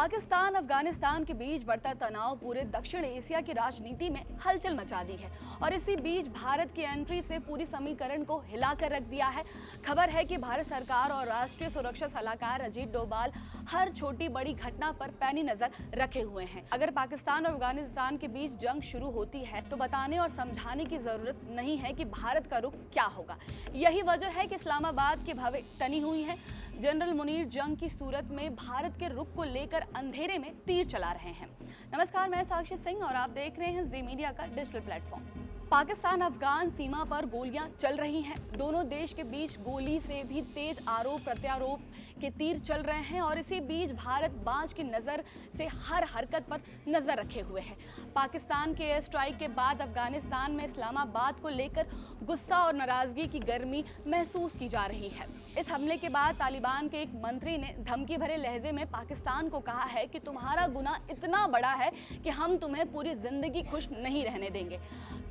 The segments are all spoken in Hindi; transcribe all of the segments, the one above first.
पाकिस्तान अफगानिस्तान के बीच बढ़ता तनाव पूरे दक्षिण एशिया की राजनीति में हलचल मचा दी है और इसी बीच भारत की एंट्री से पूरी समीकरण को हिलाकर रख दिया है। खबर है कि भारत सरकार और राष्ट्रीय सुरक्षा सलाहकार अजीत डोभाल हर छोटी बड़ी घटना पर पैनी नजर रखे हुए हैं। अगर पाकिस्तान और अफगानिस्तान के बीच जंग शुरू होती है तो बताने और समझाने की जरूरत नहीं है कि भारत का रुख क्या होगा। यही वजह है कि इस्लामाबाद की भवें तनी हुई है। जनरल मुनीर जंग की सूरत में भारत के रुख को लेकर अंधेरे में तीर चला रहे हैं। नमस्कार, मैं साक्षी सिंह और आप देख रहे हैं जी मीडिया का डिजिटल प्लेटफॉर्म। पाकिस्तान अफगान सीमा पर गोलियां चल रही हैं। दोनों देश के बीच गोली से भी तेज आरोप प्रत्यारोप के तीर चल रहे हैं और इसी बीच भारत बाज की नज़र से हर हरकत पर नज़र रखे हुए है। पाकिस्तान के एयर स्ट्राइक के बाद अफगानिस्तान में इस्लामाबाद को लेकर गुस्सा और नाराजगी की गर्मी महसूस की जा रही है। इस हमले के बाद तालिबान के एक मंत्री ने धमकी भरे लहजे में पाकिस्तान को कहा है कि तुम्हारा गुनाह इतना बड़ा है कि हम तुम्हें पूरी जिंदगी खुश नहीं रहने देंगे।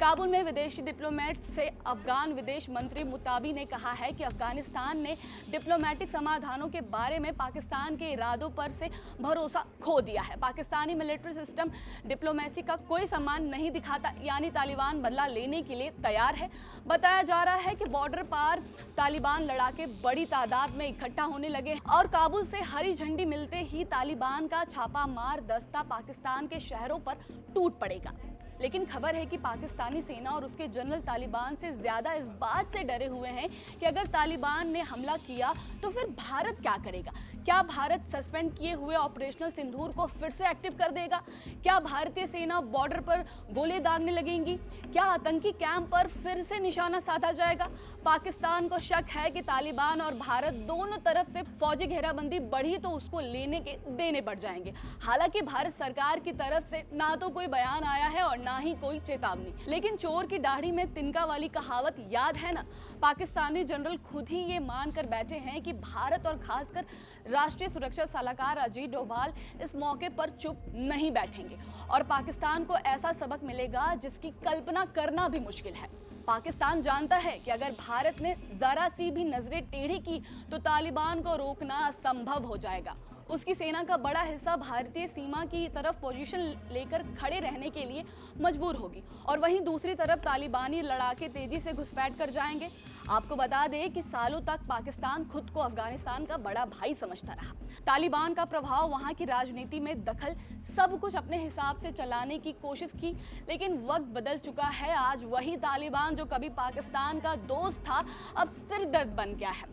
काबुल में विदेशी डिप्लोमेट से अफगान विदेश मंत्री मुताबी ने कहा है कि अफगानिस्तान ने डिप्लोमेटिक समाधानों के बारे में पाकिस्तान के इरादों पर से भरोसा खो दिया है। पाकिस्तानी मिलिट्री सिस्टम डिप्लोमेसी का कोई सम्मान नहीं दिखाता, यानी तालिबान बदला लेने के लिए तैयार है। बताया जा रहा है कि बॉर्डर पार तालिबान लड़ाके बड़ी तादाद में इकट्ठा होने लगे और काबुल से हरी झंडी मिलते ही तालिबान का छापा मार दस्ता पाकिस्तान के शहरों पर टूट पड़ेगा। लेकिन खबर है कि पाकिस्तानी सेना और उसके जनरल तालिबान से ज्यादा इस बात से डरे हुए हैं कि अगर तालिबान ने हमला किया तो फिर भारत क्या करेगा। क्या भारत सस्पेंड किए हुए ऑपरेशनल सिंदूर को फिर से एक्टिव कर देगा? क्या भारतीय सेना बॉर्डर पर गोले दागने लगेंगी? क्या आतंकी कैंप पर फिर से निशाना साधा जाएगा? पाकिस्तान को शक है कि तालिबान और भारत दोनों तरफ से फौजी घेराबंदी बढ़ी तो उसको लेने के देने पड़ जाएंगे। हालांकि भारत सरकार की तरफ से ना तो कोई बयान आया है और ना ही कोई चेतावनी, लेकिन चोर की दाढ़ी में तिनका वाली कहावत याद है ना। पाकिस्तानी जनरल खुद ही ये मानकर बैठे हैं कि भारत और खासकर राष्ट्रीय सुरक्षा सलाहकार अजीत डोभाल इस मौके पर चुप नहीं बैठेंगे और पाकिस्तान को ऐसा सबक मिलेगा जिसकी कल्पना करना भी मुश्किल है। पाकिस्तान जानता है कि अगर भारत ने जरा सी भी नजरें टेढ़ी की तो तालिबान को रोकना असंभव हो जाएगा। उसकी सेना का बड़ा हिस्सा भारतीय सीमा की तरफ पोजीशन लेकर खड़े रहने के लिए मजबूर होगी और वहीं दूसरी तरफ तालिबानी लड़ाके तेजी से घुसपैठ कर जाएंगे। आपको बता दें कि सालों तक पाकिस्तान खुद को अफगानिस्तान का बड़ा भाई समझता रहा। तालिबान का प्रभाव, वहां की राजनीति में दखल, सब कुछ अपने हिसाब से चलाने की कोशिश की, लेकिन वक्त बदल चुका है। आज वही तालिबान जो कभी पाकिस्तान का दोस्त था अब सिरदर्द बन गया है।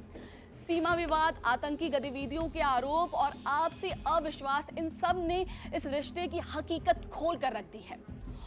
सीमा विवाद, आतंकी गतिविधियों के आरोप और आपसी अविश्वास, इन सब ने इस रिश्ते की हकीकत खोल कर रख दी है।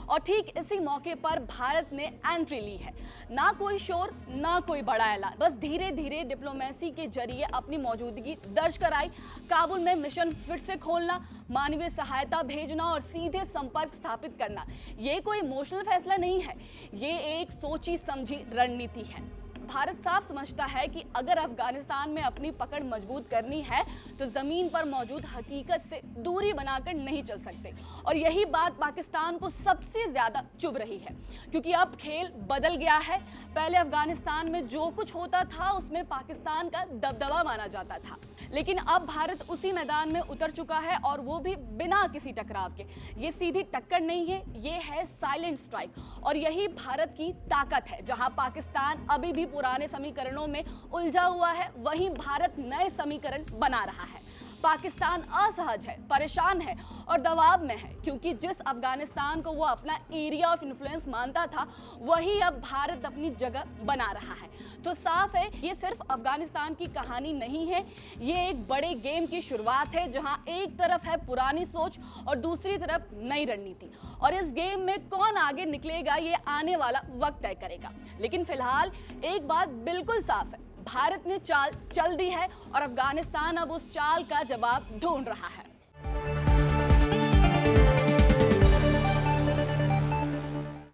और ठीक इसी मौके पर भारत ने एंट्री ली है। ना कोई शोर, ना कोई बड़ा ऐलान, बस धीरे धीरे डिप्लोमेसी के जरिए अपनी मौजूदगी दर्ज कराई। काबुल में मिशन फिर से खोलना, मानवीय सहायता भेजना और सीधे संपर्क स्थापित करना, ये कोई इमोशनल फैसला नहीं है, ये एक सोची समझी रणनीति है। भारत साफ समझता है कि अगर अफगानिस्तान में अपनी पकड़ मजबूत करनी है तो जमीन पर मौजूद हकीकत से दूरी बनाकर नहीं चल सकते और यही बात पाकिस्तान को सबसे ज्यादा चुभ रही है, क्योंकि अब खेल बदल गया है। पहले अफगानिस्तान में जो कुछ होता था उसमें पाकिस्तान का दबदबा माना जाता था, लेकिन अब भारत उसी मैदान में उतर चुका है और वो भी बिना किसी टकराव के। ये सीधी टक्कर नहीं है, ये है साइलेंट स्ट्राइक और यही भारत की ताकत है। जहां पाकिस्तान अभी भी पुराने समीकरणों में उलझा हुआ है, वहीं भारत नए समीकरण बना रहा है। पाकिस्तान असहज है, परेशान है और दबाव में है, क्योंकि जिस अफगानिस्तान को वो अपना एरिया ऑफ इन्फ्लुएंस मानता था वही अब भारत अपनी जगह बना रहा है। तो साफ है, ये सिर्फ अफगानिस्तान की कहानी नहीं है, ये एक बड़े गेम की शुरुआत है जहां एक तरफ है पुरानी सोच और दूसरी तरफ नई रणनीति, और इस गेम में कौन आगे निकलेगा ये आने वाला वक्त तय करेगा। लेकिन फिलहाल एक बात बिल्कुल साफ है, भारत ने चाल चल दी है और अफगानिस्तान अब उस चाल का जवाब ढूंढ रहा है।